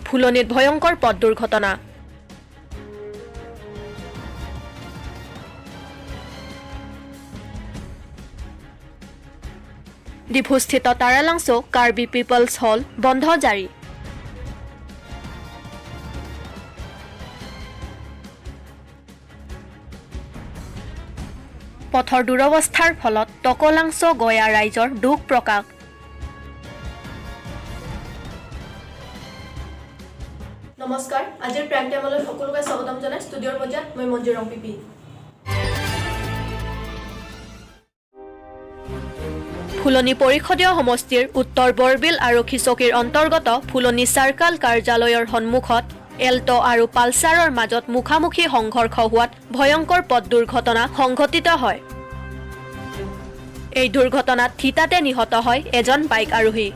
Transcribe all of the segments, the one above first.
ফুলনিত ভয়ংকৰ পথ দুৰ্ঘটনা। ডিফুস্থিত তাৰালাংছো কাৰ্বি পিপলছ হল বন্ধ জাৰি। পথৰ দুৰৱস্থাৰ ফলত টকলাংছো গয়া ৰাইজৰ দুখ প্ৰকাশ। নমস্কাৰ, আজিৰ প্ৰাইম টাইমলৈ সকলোকে স্বাগতম জনাই ষ্টুডিঅ'ৰ মজিয়াত মই মঞ্জু ৰং পিপি। ফুলনি পৰিষদীয় সমষ্টিৰ উত্তৰ বৰবিল আৰক্ষী চকীৰ অন্তৰ্গত ফুলনি চাৰ্কাল কাৰ্যালয়ৰ সন্মুখত এল্টো আৰু পালচাৰৰ মাজত মুখামুখি সংঘৰ্ষ হোৱাত ভয়ংকৰ পথ দুৰ্ঘটনা সংঘটিত হয়। এই দুৰ্ঘটনাত থিতাতে নিহত হয় এজন বাইক আৰোহী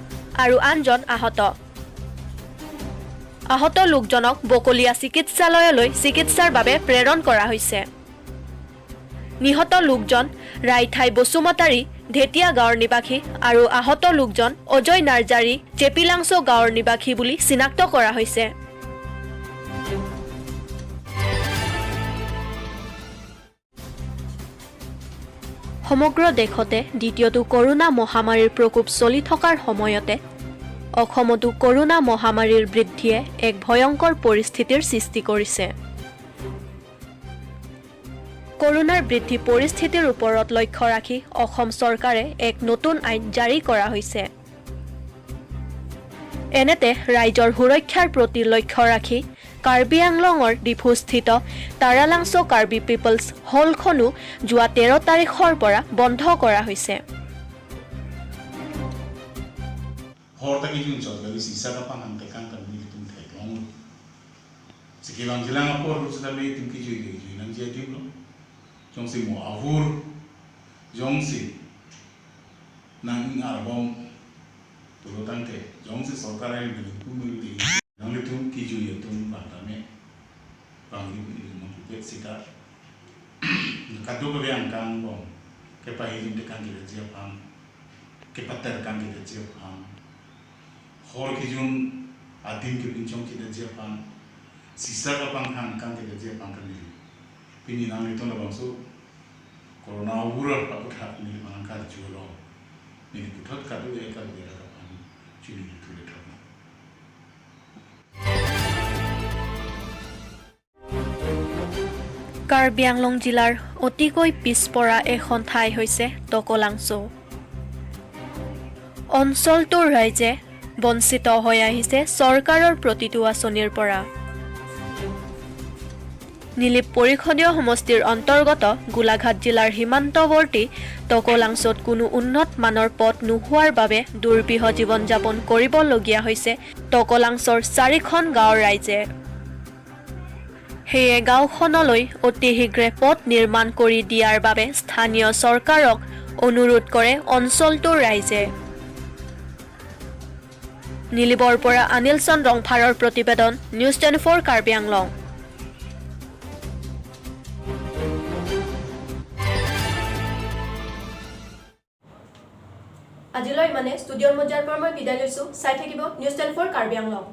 আৰু আনজন আহত। আহত লোকজনক বকলীয়া চিকিৎসালয়লৈ চিকিৎসাৰ বাবে প্ৰেৰণ কৰা হৈছে। নিহত লোকজন ৰাইঠাই বসুমতাৰী ঢেটিয়া গাঁৱৰ নিবাসী আৰু আহত লোকজন অজয় নাৰ্জাৰী চেপিলাংছো গাঁৱৰ নিবাসী বুলি চিনাক্ত কৰা হৈছে। সমগ্ৰ দেশতে দ্বিতীয়টো কৰোনা মহামাৰীৰ প্ৰকোপ চলি থকাৰ সময়তে অসমতো কৰোনা মহামাৰীৰ বৃদ্ধিয়ে এক ভয়ংকৰ পৰিস্থিতিৰ সৃষ্টি কৰিছে। কৰোনাৰ বৃদ্ধি পৰিস্থিতিৰ ওপৰত লক্ষ্য ৰাখি অসম চৰকাৰে এক নতুন আইন জাৰি কৰা হৈছে। এনেতে ৰাইজৰ সুৰক্ষাৰ প্ৰতি লক্ষ্য ৰাখি কাৰ্বি আংলঙৰ ডিফুস্থিত তাৰালাংছো কাৰ্বি পিপলছ হলখনো যোৱা 13 তাৰিখৰ পৰা বন্ধ কৰা হৈছে। Jongsi mo ahur jongsi nang arbom tulotante jongsi sorkarai kumuli nang tum kiju yetum patame pangi mo pek sita kadu ko yang kang bom ke pahilin de kang de pam ke pater kang de pam hor kijun adim ke pinchong ki de pam sisa ka pang kang de pam kan Pini nang itu na bangso corona urut pak uthat ni mangkar julo ni uthat kadu ekar bera kapan chini itu letak. Karbi Anglong জিলাৰ অতিকৈ পিছপৰা এখন ঠাই হৈছে টকলাংছো। অঞ্চলটোৰ ৰাইজে বঞ্চিত হৈ আহিছে চৰকাৰৰ প্ৰতিটো আঁচনিৰ পৰা। নীলিপ পৰিষদীয় সমষ্টিৰ অন্তৰ্গত গোলাঘাট জিলাৰ সীমান্তৱৰ্তী টকলাংছোত কোনো উন্নত মানৰ পথ নোহোৱাৰ বাবে দুৰ্বিহ জীৱন যাপন কৰিবলগীয়া হৈছে টকলাংছোৰ 4খন গাঁৱৰ ৰাইজে। সেয়ে গাঁওখনলৈ অতি শীঘ্ৰে পথ নিৰ্মাণ কৰি দিয়াৰ বাবে স্থানীয় চৰকাৰক অনুৰোধ কৰে অঞ্চলটোৰ ৰাইজে। নীলিবৰ পৰা অনিল চন্দ্ৰ ৰংফাৰৰ প্ৰতিবেদন News.24 কাৰ্বি আংলং। আজিলৈ মানে ষ্টুডিঅ'ৰ মজিয়াৰ পৰা মই বিদায় লৈছো। চাই থাকিব News.24 কাৰ্বি আংলং।